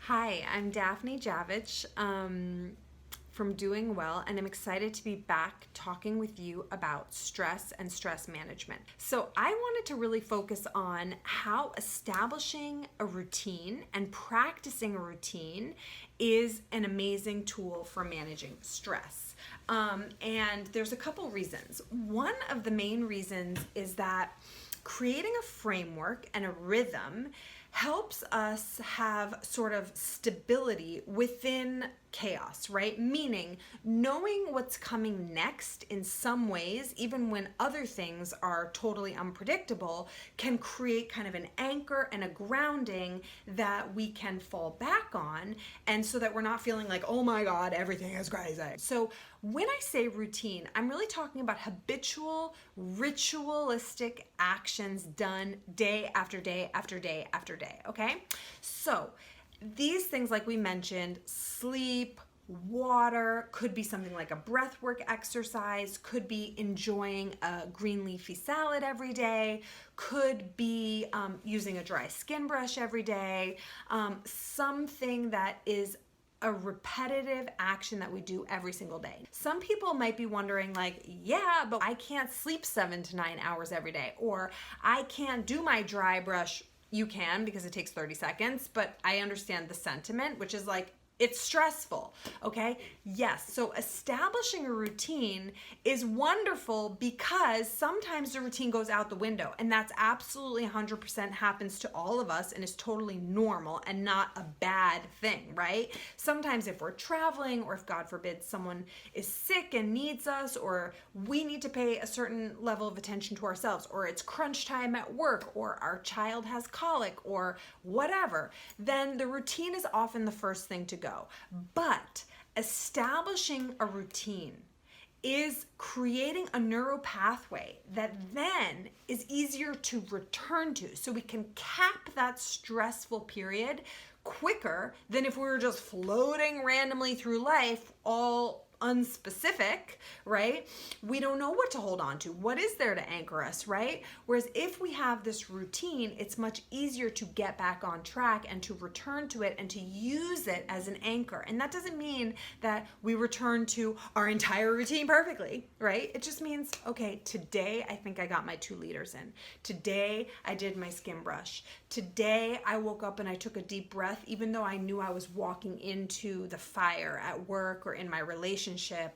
Hi, I'm Daphne Javitch from Doing Well, and I'm excited to be back talking with you about stress and stress management. So, I wanted to really focus on how establishing a routine and practicing a routine is an amazing tool for managing stress. And there's a couple reasons. One of the main reasons is that creating a framework and a rhythm helps us have sort of stability within chaos, right? Meaning knowing what's coming next in some ways, even when other things are totally unpredictable, can create kind of an anchor and a grounding that we can fall back on, and so that we're not feeling like, oh my God, everything is crazy. So when I say routine, I'm really talking about habitual, ritualistic actions done day after day after day after day, okay? So these things, like we mentioned, sleep, water, could be something like a breathwork exercise, could be enjoying a green leafy salad every day, could be using a dry skin brush every day, something that is a repetitive action that we do every single day. Some people might be wondering, like, yeah, but I can't sleep 7 to 9 hours every day, or I can't do my dry brush. You can, because it takes 30 seconds, but I understand the sentiment, which is like, it's stressful, okay? Yes, so establishing a routine is wonderful because sometimes the routine goes out the window, and that's absolutely 100% happens to all of us and is totally normal and not a bad thing, right? Sometimes if we're traveling, or if God forbid someone is sick and needs us, or we need to pay a certain level of attention to ourselves, or it's crunch time at work, or our child has colic, or whatever, then the routine is often the first thing to go. But establishing a routine is creating a neural pathway that then is easier to return to, so we can cap that stressful period quicker than if we were just floating randomly through life, all unspecific, right? We don't know what to hold on to. What is there to anchor us, right? Whereas if we have this routine, it's much easier to get back on track and to return to it and to use it as an anchor. And that doesn't mean that we return to our entire routine perfectly, right? It just means, okay, today I think I got my 2 liters in. Today I did my skin brush. Today I woke up and I took a deep breath, even though I knew I was walking into the fire at work or in my relationship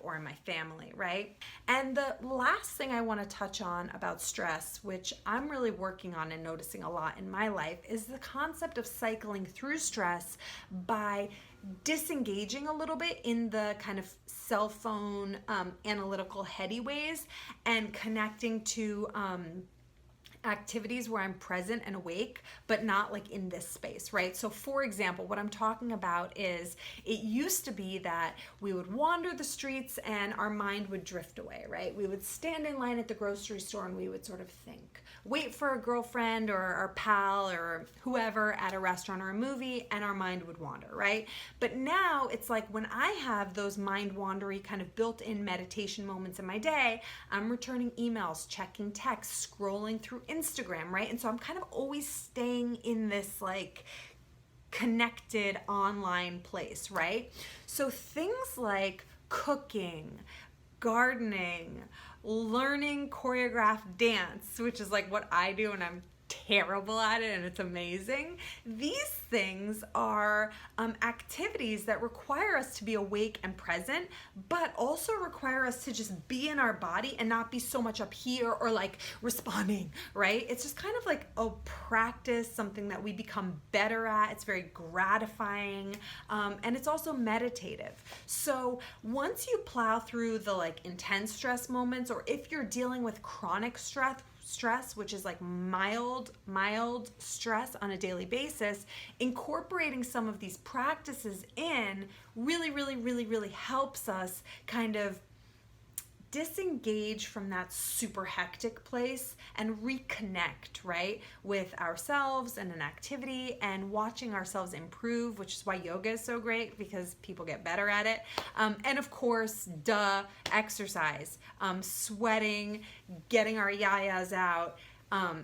or in my family, right? And the last thing I want to touch on about stress, which I'm really working on and noticing a lot in my life, is the concept of cycling through stress by disengaging a little bit in the kind of cell phone analytical heady ways and connecting to activities where I'm present and awake, but not like in this space, right? So for example, what I'm talking about is, it used to be that we would wander the streets and our mind would drift away, right? We would stand in line at the grocery store and we would sort of think, wait for a girlfriend or our pal or whoever at a restaurant or a movie, and our mind would wander, right? But now it's like, when I have those mind wandery kind of built-in meditation moments in my day, I'm returning emails, checking texts, scrolling through Instagram, right? And so I'm kind of always staying in this like connected online place, right? So things like cooking, gardening, learning choreographed dance, which is like what I do, and I'm terrible at it and it's amazing. These things are activities that require us to be awake and present, but also require us to just be in our body and not be so much up here or like responding, right? It's just kind of like a practice, something that we become better at. It's very gratifying, and it's also meditative. So once you plow through the like intense stress moments, or if you're dealing with chronic stress, which is like mild stress on a daily basis, incorporating some of these practices in really helps us kind of disengage from that super hectic place and reconnect, right, with ourselves and an activity, and watching ourselves improve, which is why yoga is so great, because people get better at it. And of course, exercise, sweating, getting our yayas out,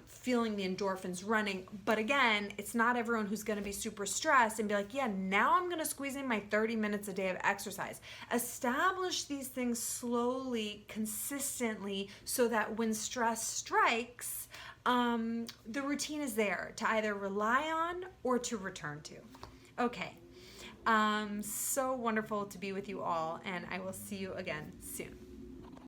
feeling the endorphins running. But again, it's not everyone who's going to be super stressed and be like, yeah, now I'm going to squeeze in my 30 minutes a day of exercise. Establish these things slowly, consistently, so that when stress strikes, the routine is there to either rely on or to return to. Okay. So wonderful to be with you all, and I will see you again soon.